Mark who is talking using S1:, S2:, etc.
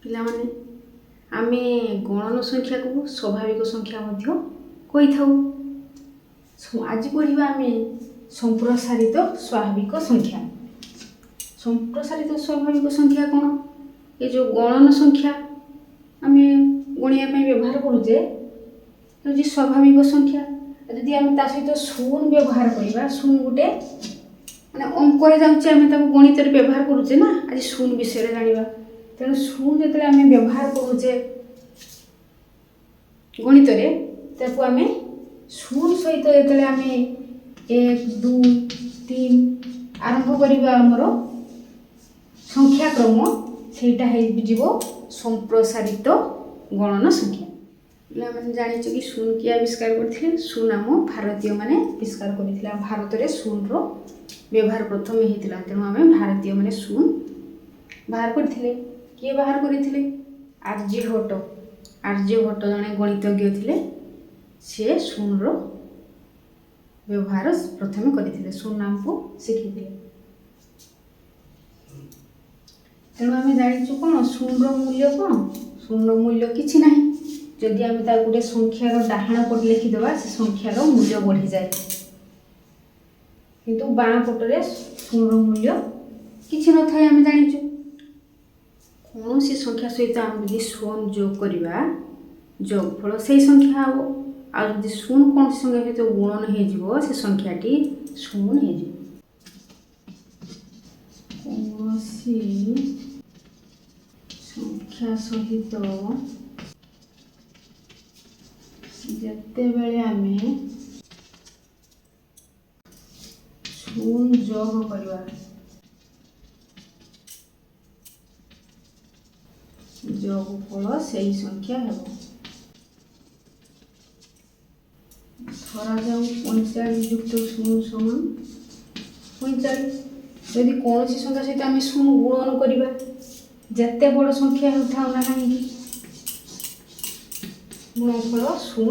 S1: ପିଲାମାନେ ଆମେ ଗଣନ ସଂଖ୍ୟାକୁ ସ୍ୱାଭାବିକ ସଂଖ୍ୟା ମଧ୍ୟ କହିଥାଉ। ଆଜି ପଢ଼ିବା ଆମେ ସମ୍ପ୍ରସାରିତ ସ୍ୱାଭାବିକ ସଂଖ୍ୟା। ସମ୍ପ୍ରସାରିତ ସ୍ୱାଭାବିକ ସଂଖ୍ୟା କ'ଣ? ଏ ଯେଉଁ ଗଣନ ସଂଖ୍ୟା ଆମେ ଗଣିବା ପାଇଁ ବ୍ୟବହାର କରୁଛେ ହେଉଛି ସ୍ୱାଭାବିକ ସଂଖ୍ୟା। ଯଦି ଆମେ ତା ସହିତ ଶୂନ ବ୍ୟବହାର କରିବା, ଶୂନ ଗୋଟେ ମାନେ ଅଙ୍କରେ ଯାଉଛି, ଆମେ ତାକୁ ଗଣିତରେ ବ୍ୟବହାର କରୁଛେ ନା। ଆଜି ଶୂନ ବିଷୟରେ ଜାଣିବା। ତେଣୁ ଶୂନ ଯେତେବେଳେ ଆମେ ବ୍ୟବହାର କରୁଛେ ଗଣିତରେ, ତାକୁ ଆମେ ଶୂନ ସହିତ ଯେତେବେଳେ ଆମେ 1 2 3 ଆରମ୍ଭ କରିବା ଆମର ସଂଖ୍ୟାକ୍ରମ, ସେଇଟା ହେଇଯିବ ସମ୍ପ୍ରସାରିତ ଗଣନ ସଂଖ୍ୟା। ପିଲାମାନେ ଜାଣିଛ କି ଶୂନ କିଏ ଆବିଷ୍କାର କରିଥିଲେ? ଶୂନ ଆମ ଭାରତୀୟମାନେ ଆବିଷ୍କାର କରିଥିଲେ। ଭାରତରେ ଶୂନର ବ୍ୟବହାର ପ୍ରଥମେ ହେଇଥିଲା। ତେଣୁ ଆମେ ଭାରତୀୟମାନେ ଶୂନ ବାହାର କରିଥିଲେ। କିଏ ବାହାର କରିଥିଲେ? ଆର୍ଯ୍ୟଭଟ୍ଟ। ଆର୍ଯ୍ୟଭଟ୍ଟ ଜଣେ ଗଣିତଜ୍ଞ ଥିଲେ। ସେ ଶୂନର ବ୍ୟବହାର ପ୍ରଥମେ କରିଥିଲେ, ଶୂନ ଆମକୁ ଶିଖେଇଥିଲେ। ତେଣୁ ଆମେ ଜାଣିଛୁ କ'ଣ ଶୂନର ମୂଲ୍ୟ କ'ଣ? ଶୂନର ମୂଲ୍ୟ କିଛି ନାହିଁ। ଯଦି ଆମେ ତାକୁ ଗୋଟେ ସଂଖ୍ୟାର ଡାହାଣ ପଟେ ଲେଖିଦେବା, ସେ ସଂଖ୍ୟାର ମୂଲ୍ୟ ବଢ଼ିଯାଏ। କିନ୍ତୁ ବାଁ ପଟରେ ଶୂନର ମୂଲ୍ୟ କିଛି ନଥାଏ। ଆମେ ଜାଣିଛୁ କୌଣସି ସଂଖ୍ୟା ସହିତ ଆମେ ଯଦି ଶୂନ ଯୋଗ କରିବା, ଯୋଗଫଳ ସେଇ ସଂଖ୍ୟା ହେବ। ଆଉ ଯଦି ଶୂନ କୌଣସି ସଂଖ୍ୟା ସହିତ ଗୁଣନ ହେଇଯିବ, ସେ ସଂଖ୍ୟାଟି ଶୂନ ହେଇଯିବ। କୌଣସି ସଂଖ୍ୟା ସହିତ ଯେତେବେଳେ ଆମେ ଶୂନ ଯୋଗ କରିବା, ଯୋଗଫଳ ସେଇ ସଂଖ୍ୟା ହେବ। ଧରାଯାଉ 45 ଯୁକ୍ତ ଶୂନ ସମାନ 45। ଯଦି କୌଣସି ସଂଖ୍ୟା ସହିତ ଆମେ ଶୂନ ଗୁଣନ କରିବା, ଯେତେ ବଡ଼ ସଂଖ୍ୟା ହେଉଥାଉ ନା କାହିଁକି, ଗୁଣଫଳ ଶୂନ